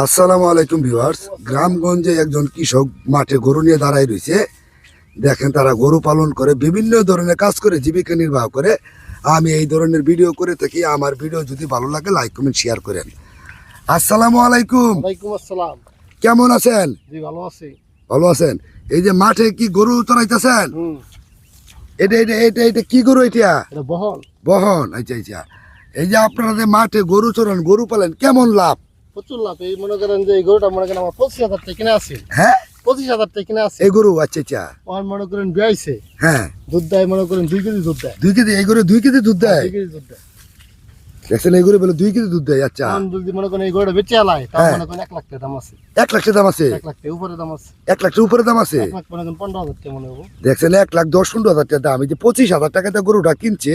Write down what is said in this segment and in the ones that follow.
আসসালামু আলাইকুম ভিউয়ার্স। গ্রামগঞ্জে একজন কৃষক মাঠে গরু নিয়ে দাঁড়ায় রয়েছে। দেখেন, তারা গরু পালন করে বিভিন্ন ধরনের কাজ করে জীবিকা নির্বাহ করে। আমি এই ধরনের ভিডিও করে থাকি। আমার ভিডিও যদি ভালো লাগে লাইক কমেন্ট শেয়ার করেন। আসসালামু আলাইকুম। ওয়ালাইকুম আসসালাম। কেমন আছেন? জি ভালো আছি। ভালো আছেন? এই যে মাঠে কি গরু চড়াইতেছেন? এটা এটা এটা এটা কি গরু? এটা বহন বহন। আচ্ছা আচ্ছা। এই যে আপনারা যে মাঠে গরু চড়ান, গরু পালেন, কেমন লাভ? প্রচুর লাভ। এই মনে করেন যে এই গরুটা মনে করেন আমার 25,000 টাকা কিনে আছে। হ্যাঁ, 25,000 টাকা কিনে আছে এই গরু। আচ্ছা আচ্ছা। আর মনে করেন বিয়াইছে, হ্যাঁ, দুধ দেয় মনে করেন 2 কেজি দুধ দেয়। 2 কেজি? এই গরু 2 কেজি দুধ দেয়? 2 কেজি দুধ দেয়। দেখছেন, এই গরু বলে 2 কেজি দুধ দেয়। আচ্ছা, এখন যদি মনে করেন এই গরুটা বেচে আলায় তার হ্যাঁ। মনে করেন 1 লাখ টাকা দাম আছে। 1 লাখ টাকা দাম আছে? 1 লাখ টাকা উপরে দাম আছে। 1 লাখ টাকা উপরে দাম আছে? 1 লাখ মনে করেন 15,000 টাকা মনে হবো। দেখছেন, 1,10,15,000 টাকা দাম। এই যে 25,000 টাকাতে গরুটা কিনছে,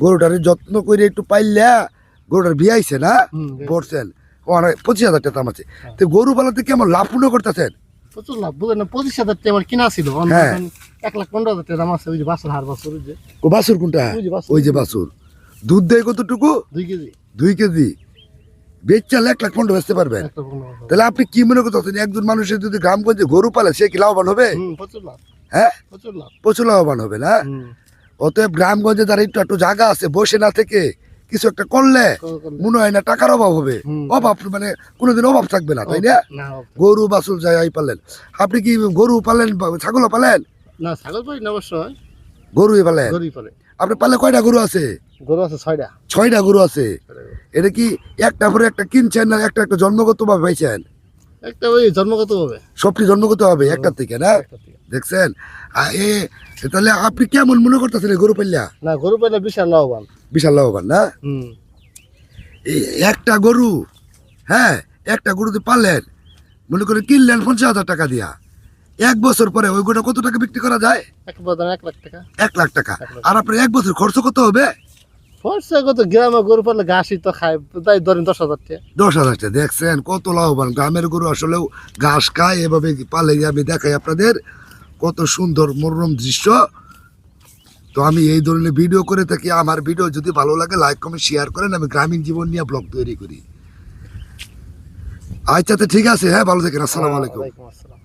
গরুটার যত্ন করে একটু পাইলা গরুটার বিয়াইছে না, পড়ছেন, 25,000 টাকা দাম আছে। তো গরু পালাতে কেমন লাভ পূর্ণ করতেছেন? প্রচুর লাভ। বুঝলেন না, 25,000 টাকা আমার কিনা ছিল। হ্যাঁ। 1,15,000 টাকা দাম আছে। ওই যে বাছুর, হার বাছুর যে। ও বাছুর কোনটা? ওই যে বাছুর। ওই যে বাছুর। দুধ দেয় কতটুকু? 2 কেজি। 2 কেজি। বেচালে 1,15,000 বেচতে পারবেন। 1,15,000। তাহলে আপনি কি মনে করতেছেন, একজন মানুষের যদি গ্রামগঞ্জে গরু পালে সে কি লাভবান হবে? প্রচুর লাভ। হ্যাঁ, প্রচুর লাভ। প্রচুর লাভবান হবে না? অতএব গ্রামগঞ্জে যারা একটু একটু জায়গা আছে, বসে না থেকে কিছু একটা করলে মনে হয় না টাকার অভাব হবে। অভাব মানে কোনোদিন অভাব থাকবে না, তাই না? গরু বাছুর যাই পালেন। আপনি কি গরু পালেন, ছাগলও পালেন? না, ছাগল পাই না অবশ্যই। গরুই পালেন? গরুই পালে। আপনি পালে কয়টা গরু আছে? গরু আছে 6টা। 6টা গরু আছে। এটা কি একটা পরে একটা কিনছেন না একটা একটা জন্মগত ভাবে পাইছেন? একটা ওই জন্মগত ভাবে। সবটি জন্মগত হবে একটা থেকে না? দেখছেন? তাহলে আপনি কেমন মনে করতেছেন এই গরু পাইলা? না, গরু পাইলে বিশাল লাভবান। বিশাল লাভবান না? এই একটা গরু, হ্যাঁ, একটা গরুতে পারলেন, মনে করে কিনলেন 50,000 টাকা দিয়া, 1 বছর পরে ওই গরুটা কত টাকা বিক্রি করা যায়? 1 লাখ টাকা। 1 লাখ টাকা। আর আপনার 1 বছর খরচ কত হবে? খরচা কত? গ্রামে গরু পালে ঘাসই তো খায়, তাই ধরেন 10,000 টাকা। 10,000 টাকা। দেখছেন কত লাভবান। গ্রামের গরু আসলেও ঘাস খায়, এভাবে পালে আমি দেখাই আপনাদের কত সুন্দর মনোরম দৃশ্য। তো আমি এই ধরনের ভিডিও করে থাকি। আমার ভিডিও যদি ভালো লাগে লাইক কমেন্ট শেয়ার করেন। আমি গ্রামীণ জীবন নিয়ে ব্লগ তৈরি করি। আচ্ছা, তো ঠিক আছে। হ্যাঁ, ভালো থাকেন। আসসালামু আলাইকুম। ওয়ালাইকুম আসসালাম।